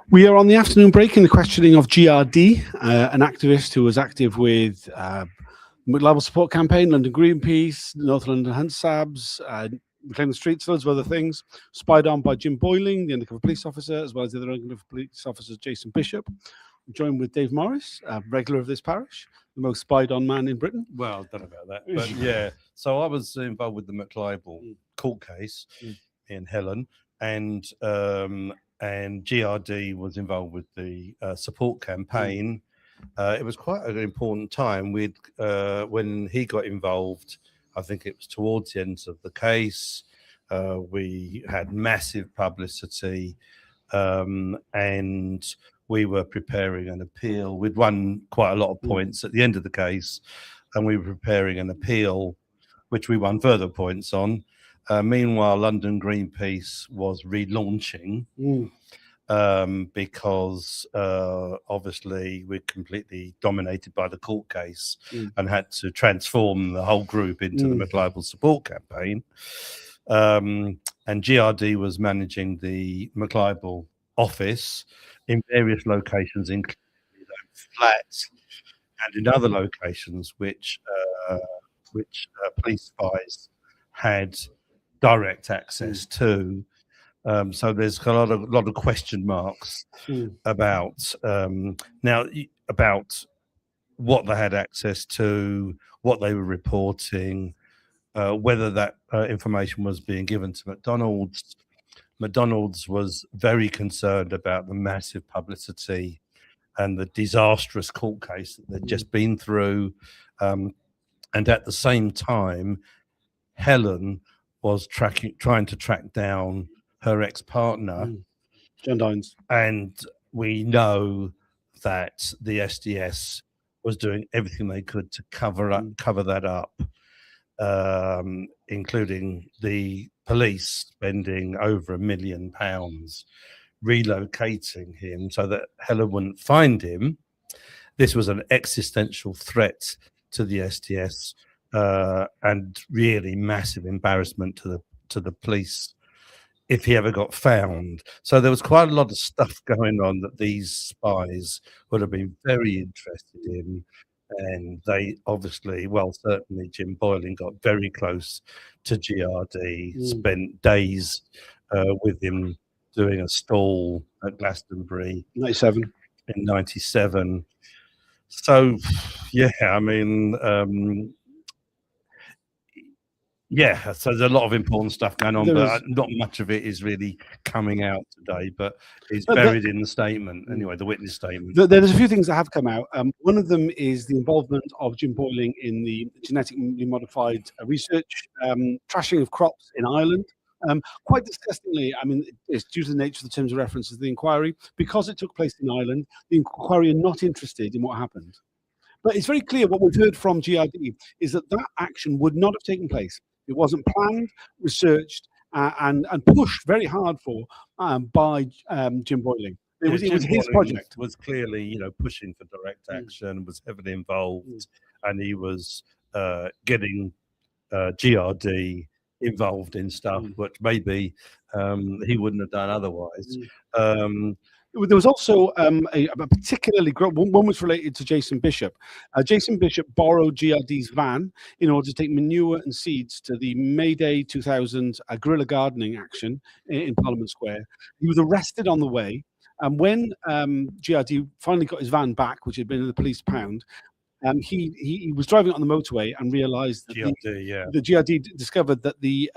We are on the afternoon break in the questioning of GRD, an activist who was active with Libel Support Campaign, London Greenpeace, North London Hunt Sabs, Reclaim the Streets, loads of other things. Spied on by Jim Boyling, the undercover police officer, as well as the other undercover police officer, Jason Bishop. I'm joined with Dave Morris, regular of this parish, the most spied on man in Britain. Well, I don't know about that, but yeah. So I was involved with the McLibel court case in Helen, and GRD was involved with the support campaign. It was quite an important time. When he got involved, I think it was towards the end of the case. We had massive publicity, and we were preparing an appeal. We'd won quite a lot of points at the end of the case, and we were preparing an appeal, which we won further points on. Meanwhile, London Greenpeace was relaunching because obviously we're completely dominated by the court case and had to transform the whole group into the McLibel support campaign. And GRD was managing the McLibel office in various locations, including flats and in other locations which police spies had direct access to. So there's a lot of question marks about about what they had access to, what they were reporting, whether that information was being given to McDonald's. McDonald's was very concerned about the massive publicity and the disastrous court case that they'd just been through. And at the same time, Helen was trying to track down her ex-partner, John Dines. And we know that the SDS was doing everything they could to cover that up, including the police spending over £1 million relocating him so that Helen wouldn't find him. This was an existential threat to the SDS, and really massive embarrassment to the police if he ever got found. So there was quite a lot of stuff going on that these spies would have been very interested in. And they obviously, well, certainly Jim Boyling got very close to GRD, spent days with him doing a stall at Glastonbury. 97. In 97. So, yeah, I mean, yeah, so there's a lot of important stuff going on, but not much of it is really coming out today, but it's buried in the statement, anyway, the witness statement. There's a few things that have come out. One of them is the involvement of Jim Boyling in the genetically modified research, trashing of crops in Ireland. Quite disgustingly, I mean, it's due to the nature of the terms of reference of the inquiry. Because it took place in Ireland, the inquiry are not interested in what happened. But it's very clear what we've heard from GRD is that action would not have taken place. It wasn't planned, researched, and pushed very hard for by Jim Boyling. It was his project. Was clearly, pushing for direct action, was heavily involved, and he was getting GRD involved in stuff which maybe he wouldn't have done otherwise. There was also a particularly one was related to Jason Bishop. Jason Bishop borrowed GRD's van in order to take manure and seeds to the May Day 2000 guerrilla gardening action in Parliament Square. He was arrested on the way, and when GRD finally got his van back, which had been in the police pound, he was driving on the motorway and realised that the GRD discovered that the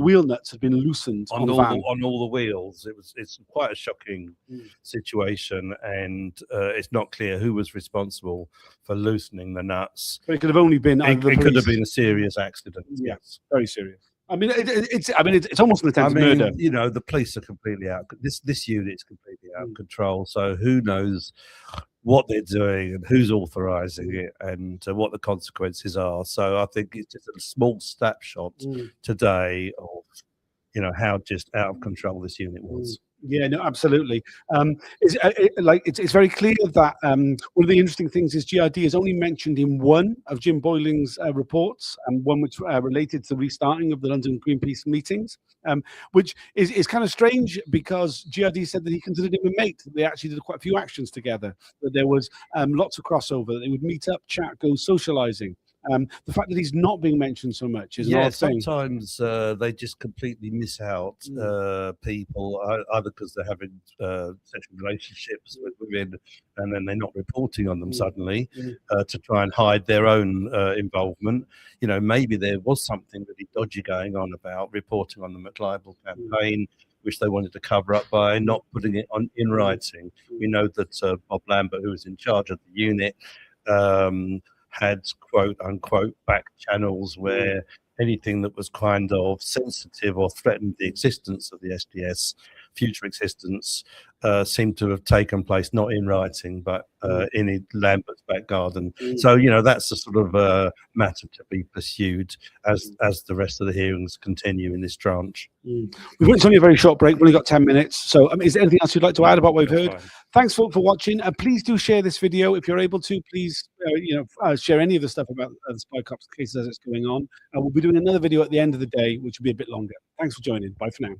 wheel nuts had been loosened on the van. On all the wheels. It's quite a shocking situation, and it's not clear who was responsible for loosening the nuts. But it could have only been it could have been a serious accident. Yes, very serious. I mean, it's almost an attempted murder. The police are completely out. This unit is completely out of control. So who knows what they're doing and who's authorising it and what the consequences are. So I think it's just a small snapshot today of how just out of control this unit was. Yeah, no, absolutely. It's very clear that one of the interesting things is GRD is only mentioned in one of Jim Boyling's reports, and one which related to the restarting of the London Greenpeace meetings, which is kind of strange because GRD said that he considered him a mate. They actually did quite a few actions together. That there was lots of crossover. That they would meet up, chat, go socialising. The fact that he's not being mentioned so much is an odd thing. Sometimes they just completely miss out people, either because they're having sexual relationships with women and then they're not reporting on them suddenly to try and hide their own involvement. You know, maybe there was something really dodgy going on about reporting on the McLibel campaign, which they wanted to cover up by not putting it on in writing. We know that Bob Lambert, who was in charge of the unit, had quote unquote back channels where anything that was kind of sensitive or threatened the existence of the SDS, future existence, seemed to have taken place not in writing but in Lambert's back garden. So, you know, that's the sort of matter to be pursued as the rest of the hearings continue in this tranche. It's only a very short break. We've only got 10 minutes. So is there anything else you'd like to add about what we've heard? Fine. Thanks for watching. Please do share this video if you're able to. Please, share any of the stuff about the Spy Cops cases as it's going on. We'll be doing another video at the end of the day, which will be a bit longer. Thanks for joining. Bye for now.